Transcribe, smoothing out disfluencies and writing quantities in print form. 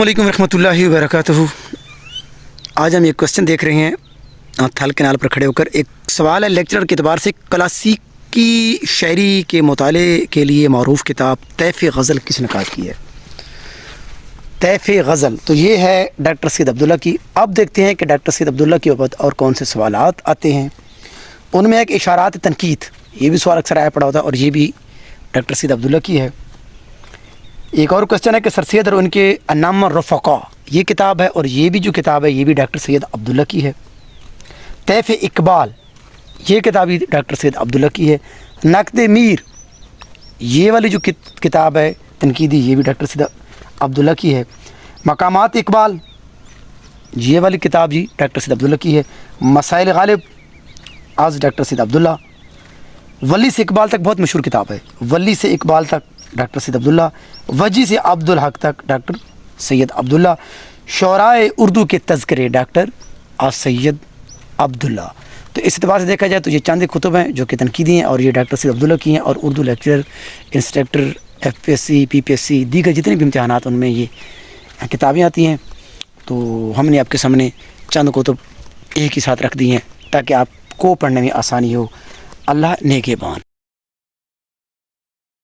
अस्सलामुअलैकुम रहमतुल्लाहि वबरकातुहू। आज हम एक क्वेश्चन देख रहे हैं थल कैनाल पर खड़े होकर। एक सवाल है लेक्चरर के अतबार से, क्लासिकी शायरी के मुताले के लिए मरूफ़ किताब तैफ़ गज़ल किस ने काट की है? तैफ़ गज़ल तो ये है डॉक्टर सैयद अब्दुल्ला की। अब देखते हैं कि डॉक्टर सैयद अब्दुल्ला के ऊपर और कौन से सवालात आते हैं। उनमें एक इशारात तनकीद, ये भी सवाल अक्सर आया पड़ा होता है और ये भी डॉक्टर सैयद अब्दुल्ला की है। एक और क्वेश्चन है कि सर सैयद और उनके अन्नाम रफ़क़ा, ये किताब है और ये भी जो किताब है ये भी डॉक्टर सैयद अब्दुल्ला की है। तैफ़ इकबाल, ये किताब भी डॉक्टर सैयद अब्दुल्ला की है। नक़्द मीर, ये वाली जो किताब है तनकीदी, ये भी डॉक्टर सैयद अब्दुल्ला की है। मकामात इकबाल, ये वाली किताब जी डॉक्टर सैयद अब्दुल्ला की है। मसाइल गालिब, आज डॉक्टर सैयद अब्दुल्ला। वली से इकबाल तक बहुत मशहूर किताब है, वली से इकबाल तक डॉक्टर सैयद अब्दुल्ला। वजी से अब्दुल हक तक डॉक्टर सैयद अब्दुल्ला। शोराए उर्दू के तज़किरे डॉक्टर सैयद अब्दुल्ला। तो इस एतबार से देखा जाए तो ये चंद कुतुब हैं जो कि तनकीदी हैं और ये डॉक्टर सैयद अब्दुल्ला की हैं। और Urdu lecturer, instructor, FPSC, PPSC, दीगर जितने भी इम्तहानात उनमें ये किताबें आती हैं। तो हमने आपके सामने चंद कुतुब एक ही साथ रख दी हैं ताकि आपको पढ़ने में आसानी हो। अल्लाह नेगहबान।